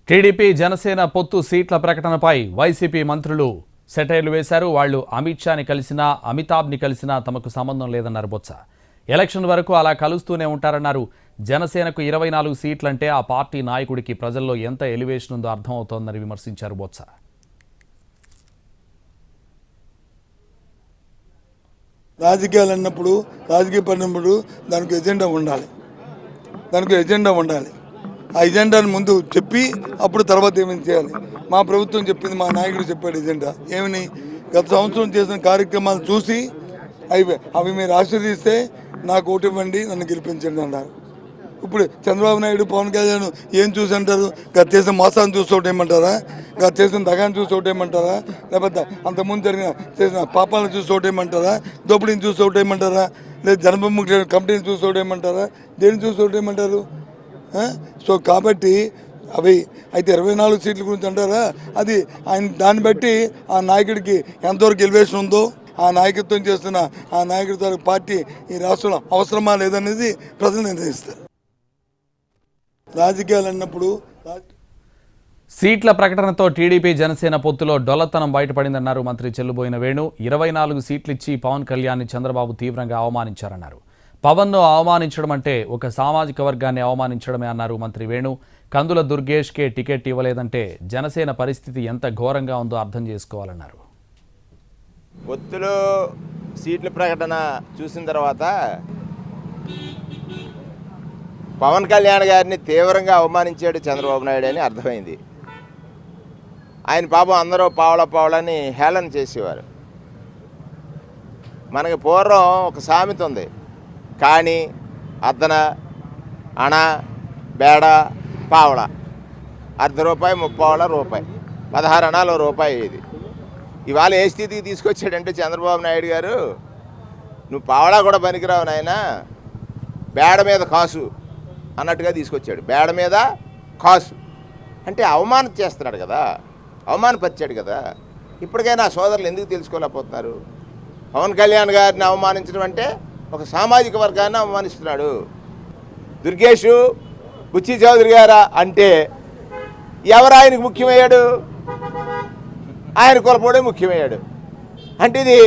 TDP Janasena పొత్తు సీట్ల ప్రకటనపై YCP మంత్రులు సెటైర్లు వేశారు. వాళ్లు అమిత్ షాని కలిసినా అమితాబ్ని కలిసినా తమకు సంబంధం లేదన్నారు బొత్స. ఎలక్షన్ వరకు అలా కలుస్తూనే ఉంటారన్నారు. జనసేనకు 24 సీట్లంటే ఆ పార్టీ నాయకుడికి ప్రజల్లో ఎంత ఎలివేషన్ ఉందో అర్థమవుతోందని విమర్శించారు బొత్స. రాజకీయాలు అన్నప్పుడు రాజకీయ పడినప్పుడు దానికి ఎజెండా ఉండాలి. ఆ ఎజెండాను ముందు చెప్పి అప్పుడు తర్వాత ఏమైనా చేయాలి. మా ప్రభుత్వం చెప్పింది, మా నాయకుడు చెప్పాడు ఎజెండా ఏమని, గత సంవత్సరం చేసిన కార్యక్రమాలు చూసి అవి మీరు ఆశీర్వదిస్తే నాకు ఓటు ఇవ్వండి, నన్ను గెలిపించండి అన్నారు. ఇప్పుడు చంద్రబాబు నాయుడు, పవన్ కళ్యాణ్ ఏం చూసి అంటారు? గత చేసిన మోసాన్ని చూసి ఓటేయమంటారా? గత చేసిన దగాన్ని చూసి ఓటేయమంటారా? లేకపోతే అంతకుముందు చేసిన పాపాలను చూసి ఓటేయమంటారా? దోపిడీని చూసి ఓటేయమంటారా? లేదా జన్మభూమి కమిటీని చూసి ఓటేయమంటారా? దేన్ని చూసి ఓటేయమంటారు? సో కాబట్టి అవి అయితే 24 సీట్ల గురించి అంటారా? అది ఆయన దాన్ని బట్టి ఆ నాయకుడికి ఎంతవరకు ఎలివేషన్ ఉందో, ఆ నాయకత్వం చేస్తున్న ఆ నాయకుడితో పార్టీ ఈ రాష్ట్రంలో అవసరమా లేదనేది ప్రజలు నిర్ణయిస్తారు. రాజకీయాలు అన్నప్పుడు సీట్ల ప్రకటనతో టీడీపీ జనసేన పొత్తులో డొల్లతనం బయటపడిందన్నారు మంత్రి చెల్లుబోయిన వేణు. 24 సీట్లిచ్చి పవన్ కళ్యాణ్ని చంద్రబాబు తీవ్రంగా అవమానించారన్నారు. పవన్ను అవమానించడం అంటే ఒక సామాజిక వర్గాన్ని అవమానించడమే అన్నారు మంత్రి వేణు. కందుల దుర్గేష్కే టికెట్ ఇవ్వలేదంటే జనసేన పరిస్థితి ఎంత ఘోరంగా ఉందో అర్థం చేసుకోవాలన్నారు. పొత్తులో సీట్ల ప్రకటన చూసిన తర్వాత పవన్ కళ్యాణ్ గారిని తీవ్రంగా అవమానించాడు చంద్రబాబు నాయుడు అని అర్థమైంది. ఆయన పాపం అందరూ పావలని హేళన చేసేవారు. మనకి పూర్వం ఒక సామెత ఉంది, కానీ అద్దన అణ బేడ పావల, ₹1 ముప్పావల రూపాయి, 16 అణాలు రూపాయి. ఇవాళ ఏ స్థితికి తీసుకొచ్చాడంటే చంద్రబాబు నాయుడు గారు, నువ్వు పావలా కూడా పనికిరావు నాయన, బేడ మీద కాసు అన్నట్టుగా తీసుకొచ్చాడు. బేడ మీద కాసు అంటే అవమానం చేస్తున్నాడు కదా, అవమానపరిచాడు కదా. ఇప్పటికైనా సోదరులు ఎందుకు తెలుసుకోలేకపోతున్నారు? పవన్ కళ్యాణ్ గారిని అవమానించడం అంటే ఒక సామాజిక వర్గాన్ని అవమానిస్తున్నాడు. దుర్గేష్ బుచ్చి చౌదరి గారా అంటే ఎవరు ఆయనకు ముఖ్యమయ్యాడు? ఆయన కులపోడే ముఖ్యమయ్యాడు. అంటే ఇది